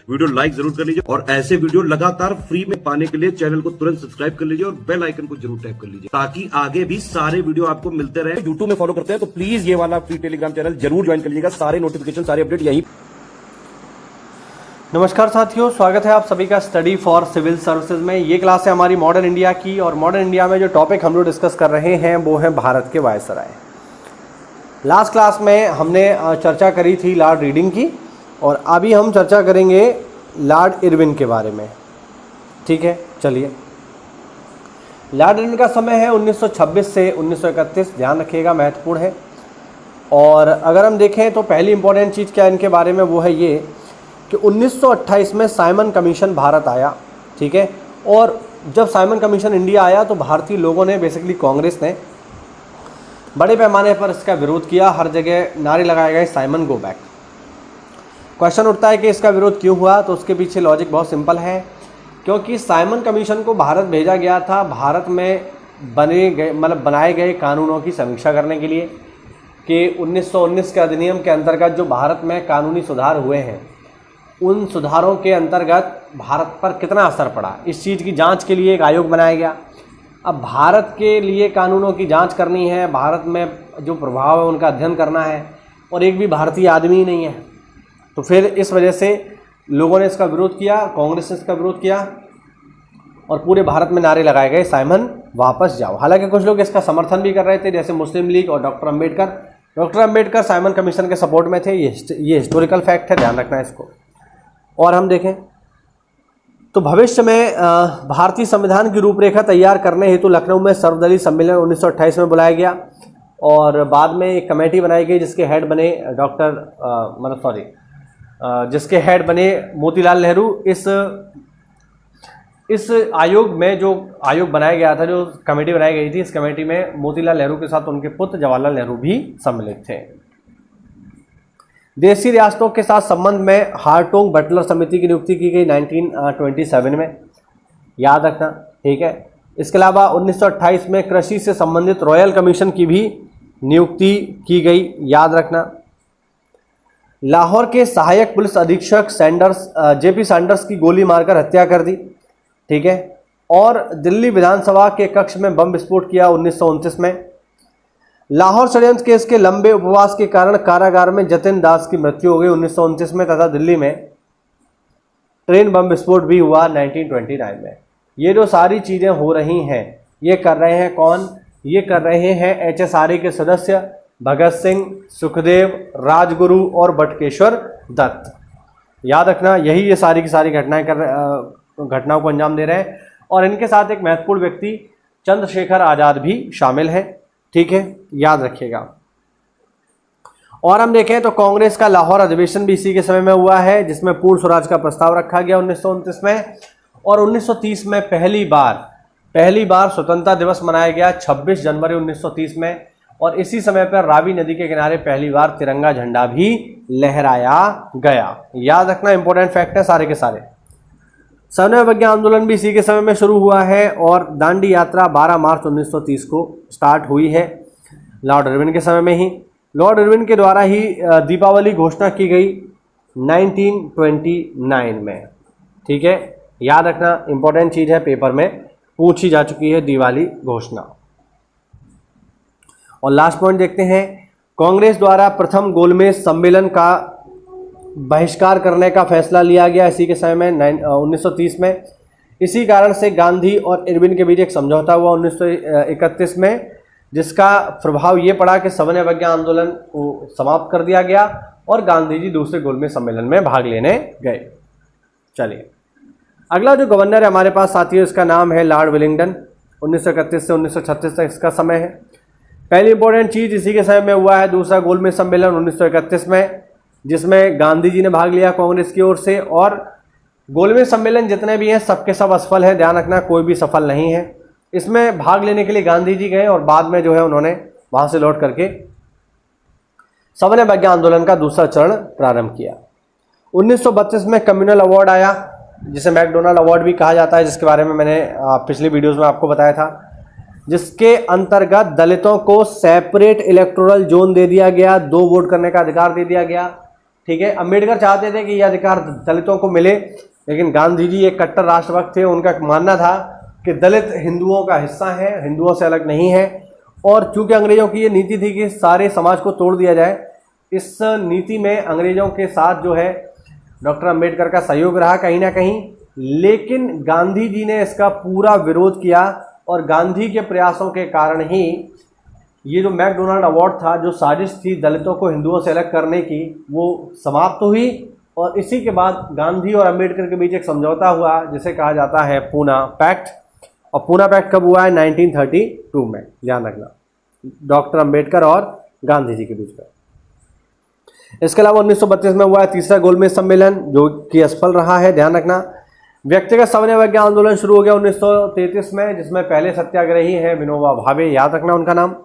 Video like जरूर कर लीजिए और ऐसे वीडियो लगातार फ्री में पाने के लिए चैनल को तुरंत सब्सक्राइब कर लीजिए और बेल आइकन को जरूर टैप कर लीजिए ताकि आगे भी सारे वीडियो आपको मिलते रहे। यूट्यूब में फॉलो करते हैं तो प्लीज ये वाला फ्री टेलीग्राम चैनल जरूर ज्वाइन कर लीजिएगा। सारे नोटिफिकेशन सारे अपडेट यही। नमस्कार साथियों, स्वागत है आप सभी का स्टडी फॉर सिविल सर्विसेज में। ये क्लास है हमारी मॉडर्न इंडिया की और मॉडर्न इंडिया में जो टॉपिक हम लोग डिस्कस कर रहे हैं वो है भारत के वायसराय। लास्ट क्लास में हमने चर्चा करी थी लॉर्ड रीडिंग की और अभी हम चर्चा करेंगे लॉर्ड इरविन के बारे में। ठीक है, चलिए। लॉर्ड इरविन का समय है 1926 से 1931, ध्यान रखिएगा, महत्वपूर्ण है। और अगर हम देखें तो पहली इंपॉर्टेंट चीज़ क्या इनके बारे में वो है ये कि 1928 में साइमन कमीशन भारत आया। ठीक है, और जब साइमन कमीशन इंडिया आया तो भारतीय लोगों ने, बेसिकली कांग्रेस ने, बड़े पैमाने पर इसका विरोध किया। हर जगह नारे लगाए गए साइमन गो बैक। क्वेश्चन उठता है कि इसका विरोध क्यों हुआ, तो उसके पीछे लॉजिक बहुत सिंपल है, क्योंकि साइमन कमीशन को भारत भेजा गया था भारत में बनाए गए कानूनों की समीक्षा करने के लिए कि 1919 के अधिनियम के अंतर्गत जो भारत में कानूनी सुधार हुए हैं उन सुधारों के अंतर्गत भारत पर कितना असर पड़ा, इस चीज़ की जांच के लिए एक आयोग बनाया गया। अब भारत के लिए कानूनों की जांच करनी है, भारत में जो प्रभाव है उनका अध्ययन करना है, और एक भी भारतीय आदमी ही नहीं है, तो फिर इस वजह से लोगों ने इसका विरोध किया, कांग्रेस ने इसका विरोध किया और पूरे भारत में नारे लगाए गए साइमन वापस जाओ। हालांकि कुछ लोग इसका समर्थन भी कर रहे थे, जैसे मुस्लिम लीग और doctor Ambedkar. Doctor Ambedkar Simon commission के सपोर्ट में थे, ये हिस्टोरिकल फैक्ट है, ध्यान रखना है इसको। और हम देखें तो भविष्य में भारतीय संविधान की रूपरेखा तैयार करने हेतु लखनऊ में सर्वदलीय सम्मेलन 1928 में बुलाया गया और बाद में एक कमेटी बनाई गई जिसके हेड बने जिसके हेड बने मोतीलाल नेहरू। इस आयोग में, जो आयोग बनाया गया था, जो कमेटी बनाई गई थी, इस कमेटी में मोतीलाल नेहरू के साथ उनके पुत्र जवाहरलाल नेहरू भी सम्मिलित थे। देशी रियासतों के साथ संबंध में हार्टोंग बटलर समिति की नियुक्ति की गई 1927 में, याद रखना। ठीक है, इसके अलावा 1928 में कृषि से संबंधित रॉयल कमीशन की भी नियुक्ति की गई, याद रखना। लाहौर के सहायक पुलिस अधीक्षक जेपी सैंडर्स की गोली मारकर हत्या कर दी। ठीक है, और दिल्ली विधानसभा के कक्ष में बम विस्फोट किया 1929 में। लाहौर षड्यंत्र केस के लंबे उपवास के कारण कारागार में जतिन दास की मृत्यु हो गई 1929 में, तथा दिल्ली में ट्रेन बम विस्फोट भी हुआ 1929 में। ये जो सारी चीज़ें हो रही हैं, ये कर रहे हैं कौन? ये कर रहे हैं HSRA के सदस्य भगत सिंह, सुखदेव, राजगुरु और बटुकेश्वर दत्त। याद रखना, यही ये सारी की सारी घटनाओं को अंजाम दे रहे हैं। और इनके साथ एक महत्वपूर्ण व्यक्ति चंद्रशेखर आज़ाद भी शामिल हैं। ठीक है, याद रखिएगा। और हम देखें तो कांग्रेस का लाहौर अधिवेशन भी इसी के समय में हुआ है, जिसमें पूर्ण स्वराज का प्रस्ताव रखा गया 1929 में। और 1930 में पहली बार स्वतंत्रता दिवस मनाया गया 26 जनवरी 1930 में, और इसी समय पर रावी नदी के किनारे पहली बार तिरंगा झंडा भी लहराया गया। याद रखना, इंपॉर्टेंट फैक्ट है सारे के सारे। सवर्ण अवज्ञा आंदोलन भी इसी के समय में शुरू हुआ है और दांडी यात्रा 12 मार्च 1930 को स्टार्ट हुई है लॉर्ड इरविन के समय में ही। लॉर्ड इरविन के द्वारा ही दीपावली घोषणा की गई 1929 में। ठीक है, याद रखना, इंपॉर्टेंट चीज़ है, पेपर में पूछी जा चुकी है दिवाली घोषणा। और लास्ट पॉइंट देखते हैं, कांग्रेस द्वारा प्रथम गोलमेज सम्मेलन का बहिष्कार करने का फैसला लिया गया इसी के समय में 1930 में। इसी कारण से गांधी और इरविन के बीच एक समझौता हुआ 1931 में, जिसका प्रभाव ये पड़ा कि सवर्ण अवज्ञा आंदोलन को समाप्त कर दिया गया और गांधी जी दूसरे गोलमेज सम्मेलन में भाग लेने गए। चलिए, अगला जो गवर्नर है हमारे पास साथियों, इसका नाम है लॉर्ड विलिंगडन। 1931 से 1936 तक इसका समय है। पहली इंपॉर्टेंट चीज़ इसी के समय में हुआ है दूसरा गोलमेज सम्मेलन 1931 में, जिसमें गांधी जी ने भाग लिया कांग्रेस की ओर से। और गोलमेज सम्मेलन जितने भी हैं सबके सब असफल हैं, ध्यान रखना, कोई भी सफल नहीं है। इसमें भाग लेने के लिए गांधी जी गए और बाद में जो है उन्होंने वहाँ से लौट करके सवर्ण अवज्ञा आंदोलन का दूसरा चरण प्रारंभ किया। 1932 में कम्युनल अवार्ड आया, जिसे मैकडोनाल्ड अवार्ड भी कहा जाता है, जिसके बारे में मैंने पिछली वीडियोज़ में आपको बताया था, जिसके अंतर्गत दलितों को सेपरेट इलेक्टोरल जोन दे दिया गया, 2 वोट करने का अधिकार दे दिया गया। ठीक है, अम्बेडकर चाहते थे कि ये अधिकार दलितों को मिले, लेकिन गांधी जी एक कट्टर राष्ट्रभक्त थे। उनका मानना था कि दलित हिंदुओं का हिस्सा है, हिंदुओं से अलग नहीं है। और चूंकि अंग्रेजों की ये नीति थी कि सारे समाज को तोड़ दिया जाए, इस नीति में अंग्रेजों के साथ जो है डॉक्टर अंबेडकर का सहयोग रहा कहीं ना कहीं, लेकिन गांधी जी ने इसका पूरा विरोध किया और गांधी के प्रयासों के कारण ही ये जो मैकडोनाल्ड अवार्ड था, जो साजिश थी दलितों को हिंदुओं से अलग करने की, वो समाप्त हुई। और इसी के बाद गांधी और अंबेडकर के बीच एक समझौता हुआ जिसे कहा जाता है पूना पैक्ट। और पूना पैक्ट कब हुआ है? 1932 में, ध्यान रखना, डॉक्टर अंबेडकर और गांधी जी के बीच में। इसके अलावा 1932 में हुआ है तीसरा गोलमेज सम्मेलन, जो कि असफल रहा है, ध्यान रखना। व्यक्तिगत सविनय आंदोलन शुरू हो गया 1933 में, जिसमें पहले सत्याग्रही हैं विनोबा भावे, याद रखना उनका नाम।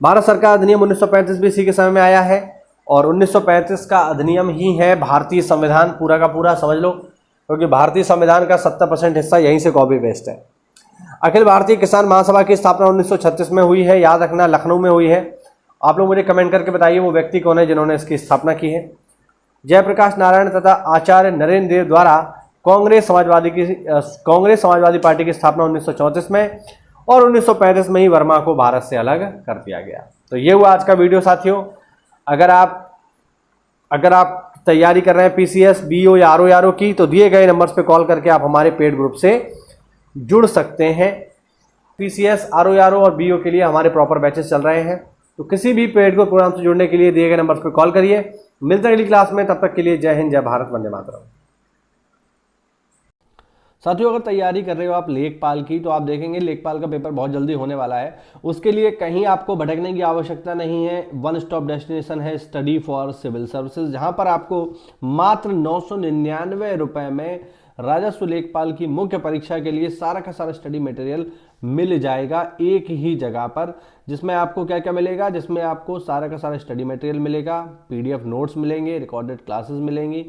भारत सरकार अधिनियम 1935 भी इसी के समय में आया है, और 1935 का अधिनियम ही है भारतीय संविधान पूरा का पूरा, समझ लो, क्योंकि भारतीय संविधान का 70% हिस्सा यहीं से कॉपी पेस्ट है। अखिल भारतीय किसान महासभा की स्थापना 1936 में हुई है, याद रखना, लखनऊ में हुई है। आप लोग मुझे कमेंट करके बताइए वो व्यक्ति कौन है जिन्होंने इसकी स्थापना की है। जयप्रकाश नारायण तथा आचार्य नरेंद्र देव द्वारा कांग्रेस समाजवादी पार्टी की स्थापना 1934 में, और 1935 में ही वर्मा को भारत से अलग कर दिया गया। तो ये हुआ आज का वीडियो साथियों। अगर आप तैयारी कर रहे हैं पीसीएस, बीओ या आरओ की, तो दिए गए नंबर्स पे कॉल करके आप हमारे पेड ग्रुप से जुड़ सकते हैं। पीसीएस, आरओ और बीओ के लिए हमारे प्रॉपर बैचेस चल रहे हैं। तो किसी भी पेड ग्रुप प्रोग्राम से जुड़ने के लिए दिए गए नंबर्स पे कॉल करिए। मिलते हैं अगली क्लास में, तब तक के लिए जय हिंद, जय भारत, वंदे मातरम। साथियों, अगर तैयारी कर रहे हो आप लेखपाल की, तो आप देखेंगे लेखपाल का पेपर बहुत जल्दी होने वाला है। उसके लिए कहीं आपको भटकने की आवश्यकता नहीं है। वन स्टॉप डेस्टिनेशन है स्टडी फॉर सिविल सर्विसेज, जहां पर आपको मात्र 999 रुपए में राजस्व लेखपाल की मुख्य परीक्षा के लिए सारा का सारा स्टडी मटेरियल मिल जाएगा एक ही जगह पर। जिसमें आपको क्या क्या मिलेगा? जिसमें आपको सारा का सारा स्टडी मटेरियल मिलेगा, पीडीएफ नोट्स मिलेंगे, रिकॉर्डेड क्लासेस मिलेंगी,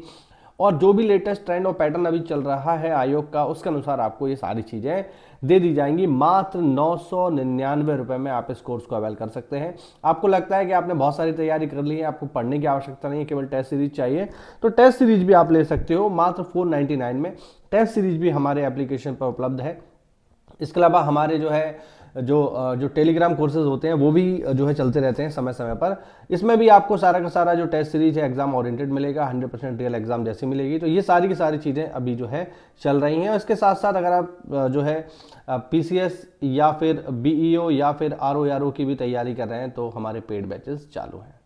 और जो भी लेटेस्ट ट्रेंड और पैटर्न अभी चल रहा है आयोग का, उसके अनुसार आपको ये सारी चीज़ें दे दी जाएंगी। मात्र 999 रुपये में आप इस कोर्स को अवेल कर सकते हैं। आपको लगता है कि आपने बहुत सारी तैयारी कर ली है, आपको पढ़ने की आवश्यकता नहीं है, केवल टेस्ट सीरीज चाहिए, तो टेस्ट सीरीज भी आप ले सकते हो मात्र 499 में। टेस्ट सीरीज भी हमारे एप्लीकेशन पर उपलब्ध है। इसके अलावा हमारे जो टेलीग्राम कोर्सेज होते हैं वो भी जो है चलते रहते हैं समय समय पर। इसमें भी आपको सारा का सारा जो टेस्ट सीरीज है एग्जाम ओरिएंटेड मिलेगा, 100% रियल एग्जाम जैसी मिलेगी। तो ये सारी की सारी चीज़ें अभी जो है चल रही हैं। इसके साथ साथ अगर आप जो है पीसीएस या फिर बीईओ या फिर आरओ की भी तैयारी कर रहे हैं, तो हमारे पेड बैचेस चालू हैं।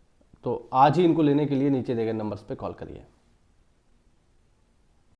तो आज ही इनको लेने के लिए नीचे दिए गए नंबर्स पर कॉल करिए।